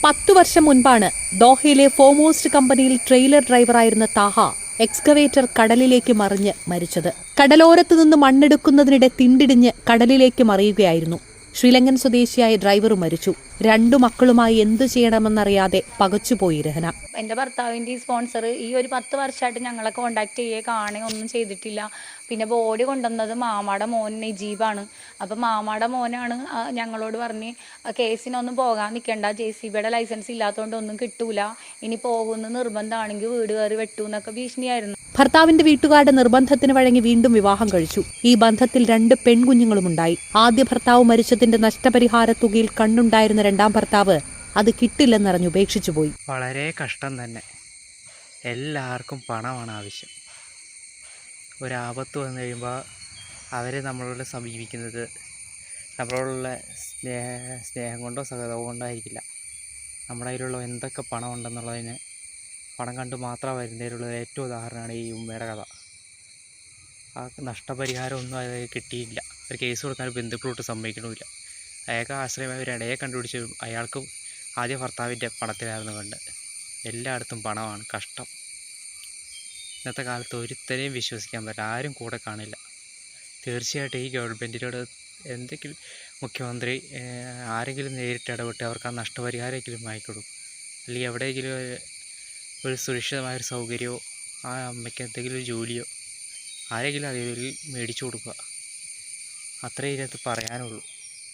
10 വർഷം മുൻപാണ് ദോഹയിലെ ഫോമോസ്റ്റ് കമ്പനിയിൽ ട്രെയിലർ ഡ്രൈവറായിരുന്ന താഹ എക്സ്കവേറ്റർ കടലിലേക്ക് മറിഞ്ഞ് മരിച്ചത്. കടലോരത്തു നിന്ന് മണ്ണെടുക്കുന്നതിനിടെ തിണ്ടിടിഞ്ഞ് കടലിലേക്ക് മറിയുകയായിരുന്നു. ശ്രീലങ്കൻ സ്വദേശിയായ ഡ്രൈവർ മരിച്ചു. 2 മക്കളുമായി എന്തു ചെയ്യണമെന്നറിയാതെ പകച്ചുപോയി രഹന. എൻ്റെ ഭർത്താവിൻ്റെ ഈ സ്പോൺസർ ഈ ഒരു 10 വർഷമായിട്ട് ഞങ്ങളെ കോണ്ടാക്ട് ചെയ്യേ കാണുകയോ ഒന്നും ചെയ്തിട്ടില്ല. പിന്നെ ബോഡി കൊണ്ടുവന്നത് മാമാടെ മോൻ നജീബാണ്. അപ്പം മാമാടെ മോനാണ് ഞങ്ങളോട് പറഞ്ഞ് കേസിനൊന്നും പോകാൻ നിൽക്കേണ്ട, JCBയുടെ ലൈസൻസ് ഇല്ലാത്തതുകൊണ്ട് ഒന്നും കിട്ടൂല, ഇനി പോകുന്ന നിർബന്ധമാണെങ്കിൽ വീട് കയറി വെട്ടു എന്നൊക്കെ ഭീഷണിയായിരുന്നു. ഭർത്താവിന്റെ വീട്ടുകാരുടെ നിർബന്ധത്തിന് വഴങ്ങി വീണ്ടും വിവാഹം കഴിച്ചു. ഈ ബന്ധത്തിൽ 2 പെൺകുഞ്ഞുങ്ങളുമുണ്ടായി. ആദ്യ ഭർത്താവ് മരിച്ചതിന്റെ നഷ്ടപരിഹാര തുകയിൽ കണ്ണുണ്ടായിരുന്ന രണ്ടാം ഭർത്താവ് അത് കിട്ടില്ലെന്നറിഞ്ഞ് ഉപേക്ഷിച്ചുപോയി. വളരെ കഷ്ടം തന്നെ. എല്ലാവർക്കും പണമാണ് ആവശ്യം. ഒരാപത്ത് വന്നു കഴിയുമ്പോൾ അവർ നമ്മളോട് സമീപിക്കുന്നത് നമ്മളോടുള്ള സ്നേഹം കൊണ്ടോ സഹതാപം കൊണ്ടോ ആയിരിക്കില്ല. നമ്മുടെ കയ്യിലുള്ള എന്തൊക്കെ പണം ഉണ്ടെന്നുള്ളതിന് പണം കണ്ട് മാത്രം വരുന്നതിലുള്ള ഏറ്റവും ഉദാഹരണമാണ് ഈ ഉമ്മയുടെ കഥ. ആ നഷ്ടപരിഹാരമൊന്നും അയാൾക്ക് കിട്ടിയില്ല. ഒരു കേസ് കൊടുക്കാൻ ബന്ധുക്കളോട്ട് സമ്മതിക്കണമില്ല. അയാൾക്ക് ആശ്രയമായ ഒരു ഇടയെ കണ്ടുപിടിച്ച് അയാൾക്ക് ആദ്യ ഭർത്താവിൻ്റെ പണത്തിലായിരുന്നു കണ്ട്. എല്ലായിടത്തും പണമാണ്, കഷ്ടം. ഇന്നത്തെ കാലത്ത് ഒരുത്തരെയും വിശ്വസിക്കാൻ പറ്റില്ല, ആരും കൂടെ കാണില്ല. തീർച്ചയായിട്ടും ഈ ഗവൺമെൻറ്റിനോട് എന്തെങ്കിലും മുഖ്യമന്ത്രി ആരെങ്കിലും നേരിട്ട് ഇടപെട്ട് അവർക്ക് ആ നഷ്ടപരിഹാരമെങ്കിലും വാങ്ങിക്കൊടുക്കും. അല്ലെങ്കിൽ എവിടെയെങ്കിലും ഒരു സുരക്ഷിതമായൊരു സൗകര്യമോ ആ അമ്മയ്ക്ക് എന്തെങ്കിലും ഒരു ജോലിയോ ആരെങ്കിലും അതിൽ മേടിച്ചു കൊടുക്കുക. അത്രയേ ഇതിനകത്ത് പറയാനുള്ളൂ.